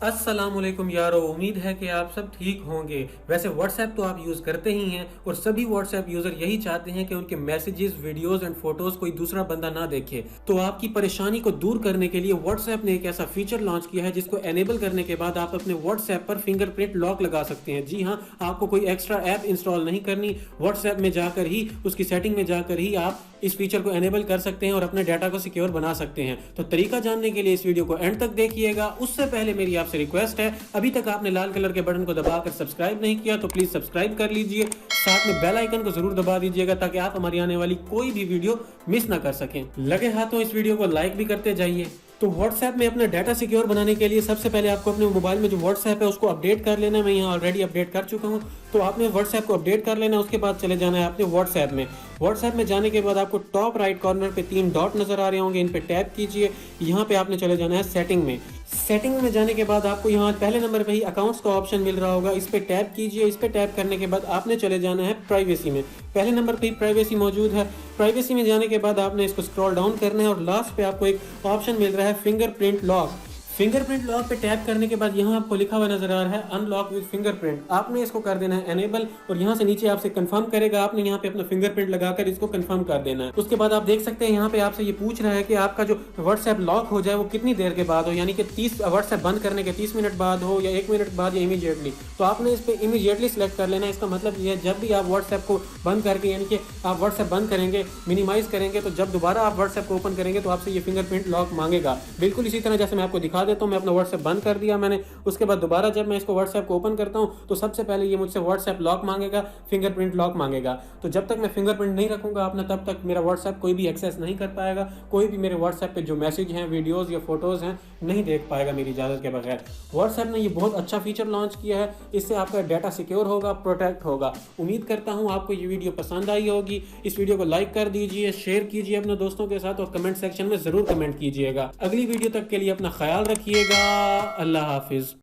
अस्सलामुअलैकुम यारो, उम्मीद है कि आप सब ठीक होंगे। वैसे व्हाट्सएप तो आप यूज़ करते ही हैं और सभी व्हाट्सएप यूज़र यही चाहते हैं कि उनके मैसेजेस, वीडियोस एंड फोटोज़ कोई दूसरा बंदा ना देखे। तो आपकी परेशानी को दूर करने के लिए व्हाट्सएप ने एक ऐसा फीचर लॉन्च किया है जिसको एनेबल करने के बाद आप अपने व्हाट्सएप पर फिंगरप्रिंट लॉक लगा सकते हैं। जी हाँ, आपको कोई एक्स्ट्रा ऐप इंस्टॉल नहीं करनी, व्हाट्सएप में जाकर ही, उसकी सेटिंग में जाकर ही आप इस फीचर को एनेबल कर सकते हैं और अपने डाटा को सिक्योर बना सकते हैं। तो तरीका जानने के लिए इस वीडियो को एंड तक देखिएगा। उससे पहले मेरी आपसे रिक्वेस्ट है, अभी तक आपने लाल कलर के बटन को दबाकर सब्सक्राइब नहीं किया तो प्लीज सब्सक्राइब कर लीजिए। साथ में बेल आइकन को जरूर दबा दीजिएगा ताकि आप हमारी आने वाली कोई भी वीडियो मिस ना कर सकें। लगे हाथों इस वीडियो को लाइक भी करते जाइए। तो व्हाट्सएप में अपना डाटा सिक्योर बनाने के लिए सबसे पहले आपको अपने मोबाइल में जो व्हाट्सएप है उसको अपडेट कर लेना है। मैं यहाँ ऑलरेडी अपडेट कर चुका हूँ। तो आपने व्हाट्सएप को अपडेट कर लेना है। उसके बाद चले जाना है आपने व्हाट्सएप में। व्हाट्सएप में जाने के बाद आपको टॉप राइट कॉर्नर पे 3 डॉट नजर आ रहे होंगे, इन पे टैप कीजिए। यहाँ पे आपने चले जाना है सेटिंग में। सेटिंग में जाने के बाद आपको यहाँ पहले नंबर पे ही अकाउंट्स का ऑप्शन मिल रहा होगा, इस पे टैप कीजिए। इस पे टैप करने के बाद आपने चले जाना है प्राइवेसी में। पहले नंबर पे ही प्राइवेसी मौजूद है। प्राइवेसी में जाने के बाद आपने इसको स्क्रॉल डाउन करना है और लास्ट पे आपको एक ऑप्शन मिल रहा है फिंगरप्रिंट लॉक। फिंगरप्रिंट लॉक पे टैप करने के बाद यहाँ आपको लिखा हुआ नजर आ रहा है अनलॉक विद फिंगरप्रिंट। आपने इसको कर देना है एनेबल और यहाँ से नीचे आपसे कंफर्म करेगा। आपने यहाँ पे अपना फिंगरप्रिंट लगाकर इसको कंफर्म कर देना है। उसके बाद आप देख सकते हैं यहाँ पे आपसे ये पूछ रहा है कि आपका जो व्हाट्सएप लॉक हो जाए वो कितनी देर के बाद हो, यानी कि 30 व्हाट्सएप बंद करने के 30 मिनट बाद हो या 1 मिनट बाद या इमीडिएटली। तो आपने इस पे इमीडिएटली सिलेक्ट कर लेना है। इसका मतलब ये है जब भी आप व्हाट्सएप को बंद करके, यानी कि आप व्हाट्सएप बंद करेंगे, मिनिमाइज करेंगे, तो जब दोबारा आप व्हाट्सएप को ओपन करेंगे तो आपसे ये फिंगरप्रिंट लॉक मांगेगा। बिल्कुल इसी तरह जैसे मैं आपको दिखा देता हूँ। मैं अपना व्हाट्सएप बंद कर दिया मैंने। उसके बाद दोबारा जब मैं इसको व्हाट्सएप को ओपन करता हूं तो सबसे पहले ये मुझसे व्हाट्सएप लॉक मांगेगा, फिंगरप्रिंट लॉक मांगेगा। तो जब तक मैं फिंगरप्रिंट नहीं रखूंगा अपना, तब तक मेरा व्हाट्सएप कोई भी एक्सेस नहीं कर पाएगा। कोई भी मेरे व्हाट्सएप पे जो मैसेज हैं, वीडियोस या फोटोज हैं, नहीं देख पाएगा मेरी इजाजत के बगैर। व्हाट्सएप ने ये बहुत अच्छा फीचर लॉन्च किया है। इससे आपका डाटा सिक्योर होगा, प्रोटेक्ट होगा। उम्मीद करता हूं आपको ये वीडियो पसंद आई होगी। इस वीडियो को लाइक कर दीजिए, शेयर कीजिए अपने दोस्तों के साथ और कमेंट सेक्शन में जरूर कमेंट कीजिएगा। अगली वीडियो तक के लिए अपना ख्याल रखिएगा। अल्लाह हाफिज।